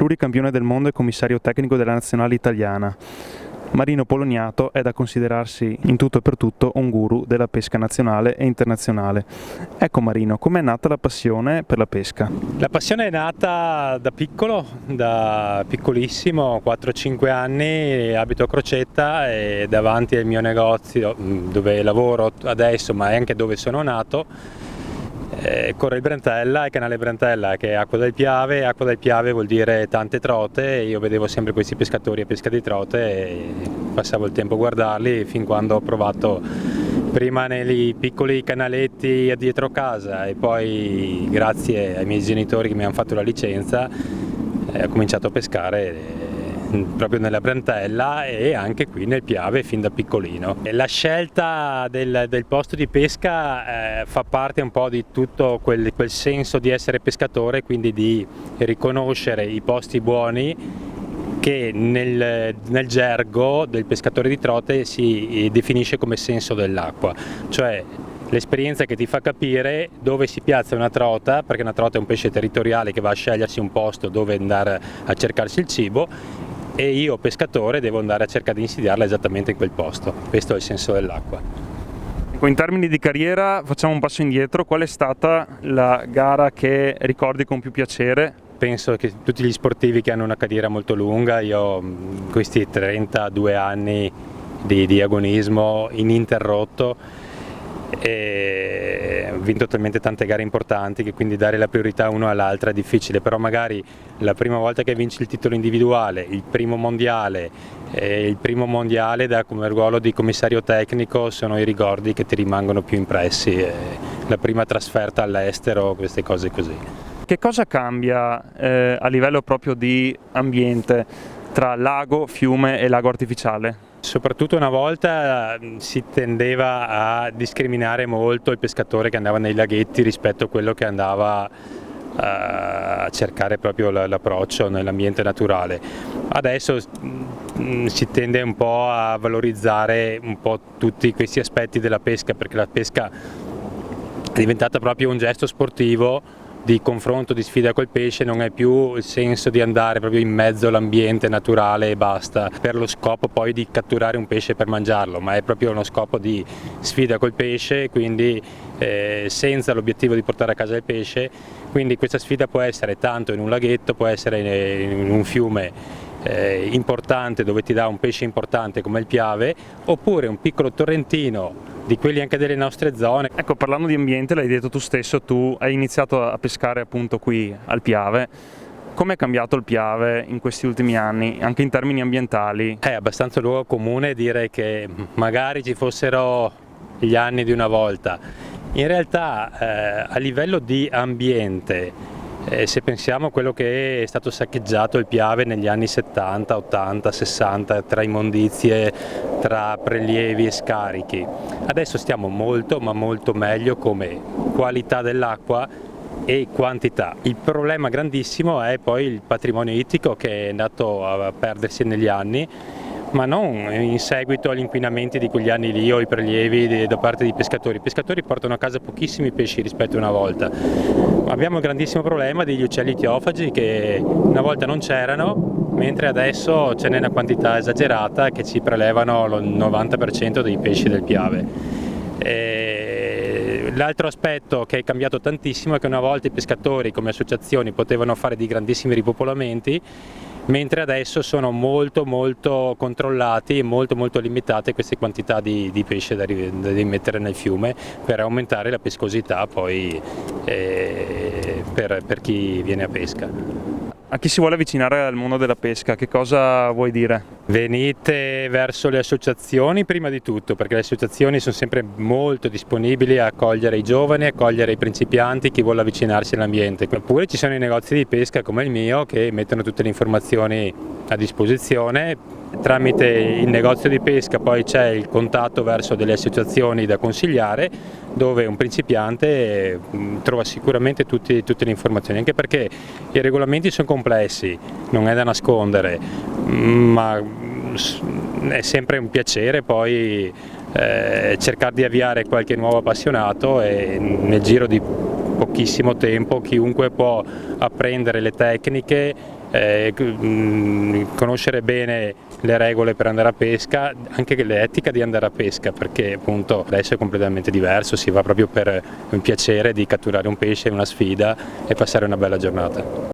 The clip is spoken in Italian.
pluricampione del mondo e commissario tecnico della nazionale italiana. Marino Poloniato è da considerarsi in tutto e per tutto un guru della pesca nazionale e internazionale. Ecco Marino, com'è nata la passione per la pesca? La passione è nata da piccolo, da piccolissimo, 4-5 anni, abito a Crocetta e davanti al mio negozio dove lavoro adesso, ma anche dove sono nato, corre il Brentella, il canale Brentella che è acqua del Piave vuol dire tante trote, e io vedevo sempre questi pescatori a pesca di trote e passavo il tempo a guardarli fin quando ho provato prima nei piccoli canaletti dietro casa e poi grazie ai miei genitori che mi hanno fatto la licenza ho cominciato a pescare proprio nella Brentella e anche qui nel Piave fin da piccolino. La scelta del posto di pesca fa parte un po' di tutto quel senso di essere pescatore, quindi di riconoscere i posti buoni che nel gergo del pescatore di trote si definisce come senso dell'acqua, cioè l'esperienza che ti fa capire dove si piazza una trota, perché una trota è un pesce territoriale che va a scegliersi un posto dove andare a cercarsi il cibo, e io pescatore devo andare a cercare di insidiarla esattamente in quel posto. Questo è il senso dell'acqua. In termini di carriera facciamo un passo indietro, qual è stata la gara che ricordi con più piacere? Penso che tutti gli sportivi che hanno una carriera molto lunga, io ho questi 32 anni di agonismo ininterrotto e ho vinto talmente tante gare importanti che quindi dare la priorità uno all'altra è difficile, però magari la prima volta che vinci il titolo individuale, il primo mondiale come ruolo di commissario tecnico sono i ricordi che ti rimangono più impressi, la prima trasferta all'estero, queste cose così. Che cosa cambia a livello proprio di ambiente tra lago, fiume e lago artificiale? Soprattutto una volta si tendeva a discriminare molto il pescatore che andava nei laghetti rispetto a quello che andava a cercare proprio l'approccio nell'ambiente naturale. Adesso si tende un po' a valorizzare un po' tutti questi aspetti della pesca, perché la pesca è diventata proprio un gesto sportivo di confronto, di sfida col pesce, non è più il senso di andare proprio in mezzo all'ambiente naturale e basta per lo scopo poi di catturare un pesce per mangiarlo, ma è proprio uno scopo di sfida col pesce, quindi senza l'obiettivo di portare a casa il pesce. Quindi questa sfida può essere tanto in un laghetto, può essere in un fiume importante dove ti dà un pesce importante come il Piave, oppure un piccolo torrentino di quelli anche delle nostre zone. Ecco, parlando di ambiente, l'hai detto tu stesso, tu hai iniziato a pescare appunto qui al Piave. Come è cambiato il Piave in questi ultimi anni, anche in termini ambientali? È abbastanza luogo comune dire che magari ci fossero gli anni di una volta. In realtà a livello di ambiente, se pensiamo a quello che è stato saccheggiato il Piave negli anni 70, 80, 60, tra immondizie, tra prelievi e scarichi, adesso stiamo molto ma molto meglio come qualità dell'acqua e quantità. Il problema grandissimo è poi il patrimonio ittico che è andato a perdersi negli anni, ma non in seguito agli inquinamenti di quegli anni lì o i prelievi da parte dei pescatori. I pescatori portano a casa pochissimi pesci rispetto a una volta. Abbiamo il grandissimo problema degli uccelli teofagi che una volta non c'erano, mentre adesso ce n'è una quantità esagerata che ci prelevano il 90% dei pesci del Piave. L'altro aspetto che è cambiato tantissimo è che una volta i pescatori come associazioni potevano fare dei grandissimi ripopolamenti, mentre adesso sono molto controllati e molto limitate queste quantità di pesce da immettere nel fiume per aumentare la pescosità poi per chi viene a pesca. A chi si vuole avvicinare al mondo della pesca, che cosa vuoi dire? Venite verso le associazioni prima di tutto, perché le associazioni sono sempre molto disponibili a accogliere i giovani, a accogliere i principianti, chi vuole avvicinarsi all'ambiente. Oppure ci sono i negozi di pesca come il mio che mettono tutte le informazioni a disposizione. Tramite il negozio di pesca poi c'è il contatto verso delle associazioni da consigliare, dove un principiante trova sicuramente tutte le informazioni, anche perché i regolamenti sono complessi, non è da nascondere, ma è sempre un piacere poi cercare di avviare qualche nuovo appassionato, e nel giro di pochissimo tempo chiunque può apprendere le tecniche conoscere bene le regole per andare a pesca, anche l'etica di andare a pesca, perché appunto adesso è completamente diverso, si va proprio per un piacere di catturare un pesce, una sfida e passare una bella giornata.